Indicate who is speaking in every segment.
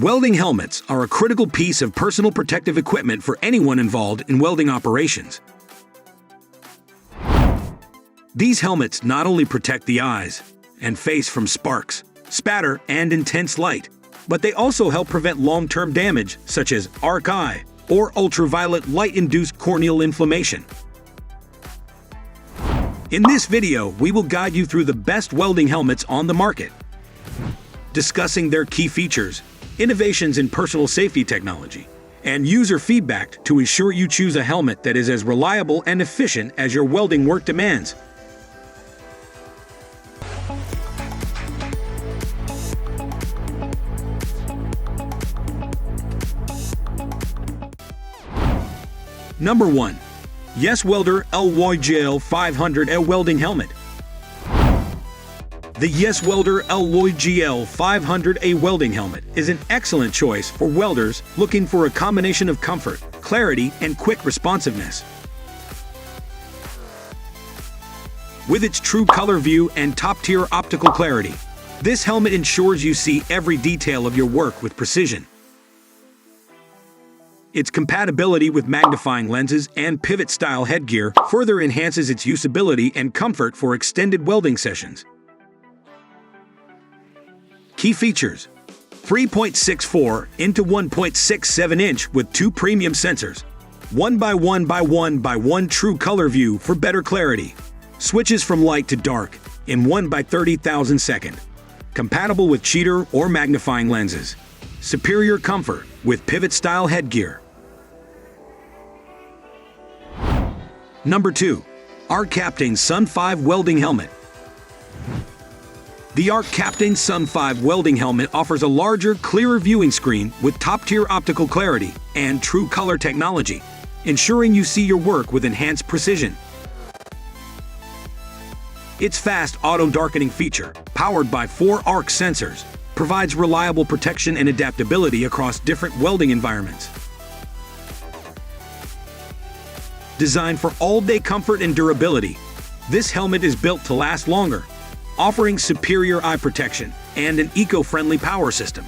Speaker 1: Welding helmets are a critical piece of personal protective equipment for anyone involved in welding operations. These helmets not only protect the eyes and face from sparks, spatter, and intense light, but they also help prevent long-term damage such as arc eye or ultraviolet light-induced corneal inflammation. In this video, we will guide you through the best welding helmets on the market, discussing their key features, innovations in personal safety technology, and user feedback to ensure you choose a helmet that is as reliable and efficient as your welding work demands. Number 1. YESWELDER LYGL 500A Welding Helmet. The YESWELDER LYGL 500A welding helmet is an excellent choice for welders looking for a combination of comfort, clarity, and quick responsiveness. With its true color view and top-tier optical clarity, this helmet ensures you see every detail of your work with precision. Its compatibility with magnifying lenses and pivot-style headgear further enhances its usability and comfort for extended welding sessions. Key features: 3.64 into 1.67 inch with 2 premium sensors, 1x1x1x1 true color view for better clarity, switches from light to dark in 1/30,000 second, compatible with cheater or magnifying lenses, superior comfort with pivot-style headgear. Number 2. ARCCAPTAIN Sun 5 Welding Helmet. The ARCCAPTAIN Sun 5 welding helmet offers a larger, clearer viewing screen with top-tier optical clarity and true color technology, ensuring you see your work with enhanced precision. Its fast auto-darkening feature, powered by 4 ARC sensors, provides reliable protection and adaptability across different welding environments. Designed for all-day comfort and durability, this helmet is built to last longer, offering superior eye protection and an eco-friendly power system.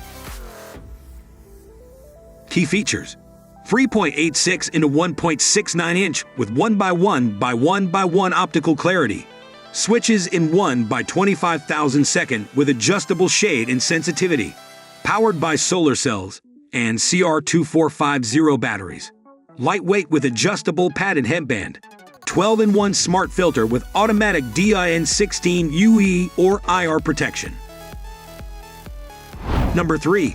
Speaker 1: Key features: 3.86 into 1.69 inch with 1x1x1x1 optical clarity, switches in 1x25,000 second with adjustable shade and sensitivity, powered by solar cells and CR2450 batteries, lightweight with adjustable padded headband, 12-in-1 smart filter with automatic DIN16 UE or IR protection. Number 3.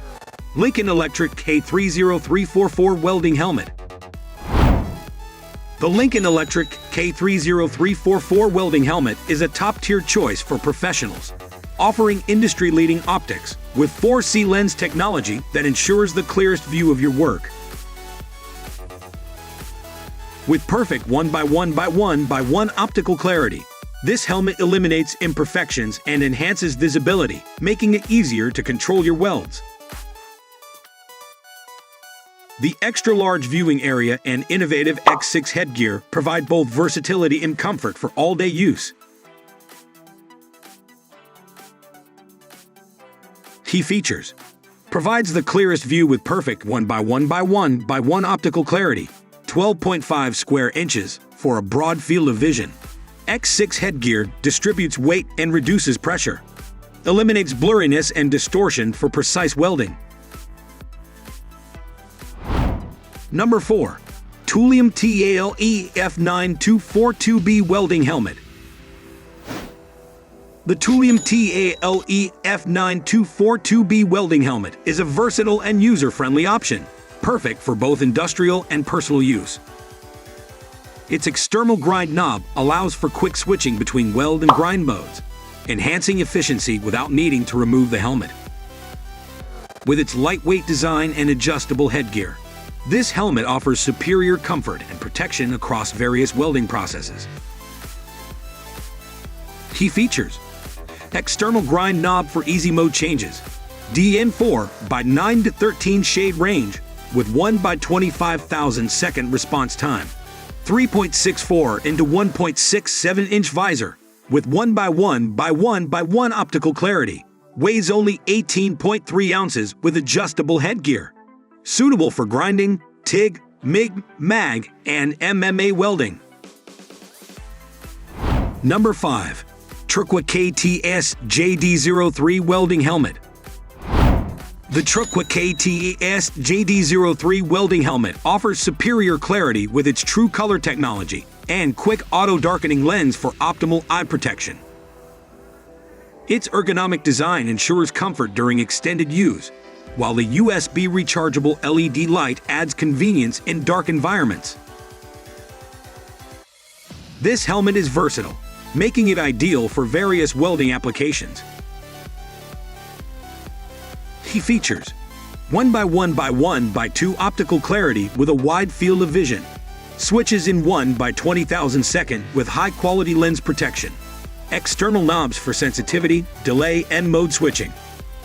Speaker 1: Lincoln Electric K30344 Welding Helmet. The Lincoln Electric K30344 welding helmet is a top-tier choice for professionals, offering industry-leading optics with 4C lens technology that ensures the clearest view of your work. With perfect 1x1x1x1 optical clarity, this helmet eliminates imperfections and enhances visibility, making it easier to control your welds. The extra-large viewing area and innovative X6 headgear provide both versatility and comfort for all-day use. Key features: provides the clearest view with perfect 1x1x1x1 optical clarity, 12.5 square inches for a broad field of vision. X6 headgear distributes weight and reduces pressure, eliminates blurriness and distortion for precise welding. Number 4. TOOLIOM TALE F9242B Welding Helmet. The TOOLIOM TALE F9242B welding helmet is a versatile and user-friendly option, perfect for both industrial and personal use. Its external grind knob allows for quick switching between weld and grind modes, enhancing efficiency without needing to remove the helmet. With its lightweight design and adjustable headgear, this helmet offers superior comfort and protection across various welding processes. Key features: external grind knob for easy mode changes, DN4 by 9 to 13 shade range with 1x25,000 second response time, 3.64 into 1.67 inch visor with 1x1x1x1 optical clarity, weighs only 18.3 ounces with adjustable headgear. Suitable for grinding, TIG, MIG, MAG, and MMA welding. Number 5. TRQWH JD03 Welding Helmet. The TRQWH JD03 welding helmet offers superior clarity with its true color technology and quick auto-darkening lens for optimal eye protection. Its ergonomic design ensures comfort during extended use, while the USB rechargeable LED light adds convenience in dark environments. This helmet is versatile, making it ideal for various welding applications. Key features: 1x1x1x2 optical clarity with a wide field of vision. Switches in 1x20,000 second with high-quality lens protection. External knobs for sensitivity, delay, and mode switching.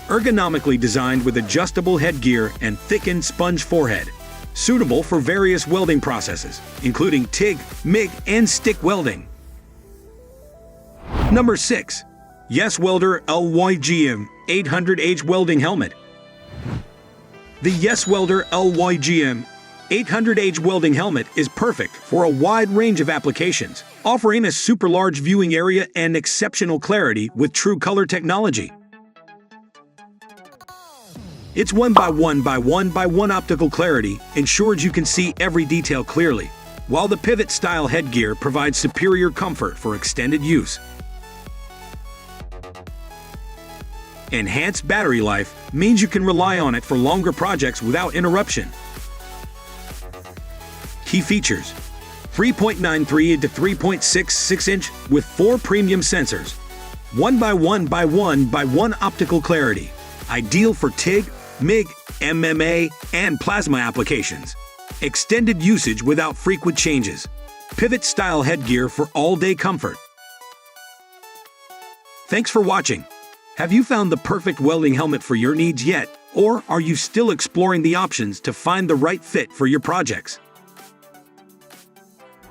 Speaker 1: Ergonomically designed with adjustable headgear and thickened sponge forehead. Suitable for various welding processes, including TIG, MIG, and stick welding. Number 6. YESWELDER LYGM 800H Welding Helmet. The YESWELDER LYGM 800H welding helmet is perfect for a wide range of applications, offering a super large viewing area and exceptional clarity with true color technology. Its 1x1x1x1 optical clarity ensures you can see every detail clearly, while the pivot-style headgear provides superior comfort for extended use. Enhanced battery life means you can rely on it for longer projects without interruption. Key features: 3.93 into 3.66 inch with 4 premium sensors. 1x1x1x1 optical clarity, ideal for TIG, MIG, MMA, and plasma applications. Extended usage without frequent changes. Pivot-style headgear for all-day comfort. Thanks for watching. Have you found the perfect welding helmet for your needs yet, or are you still exploring the options to find the right fit for your projects?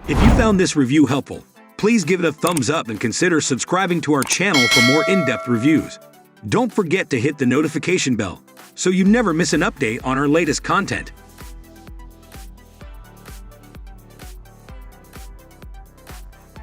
Speaker 1: If you found this review helpful, please give it a thumbs up and consider subscribing to our channel for more in-depth reviews. Don't forget to hit the notification bell so you never miss an update on our latest content.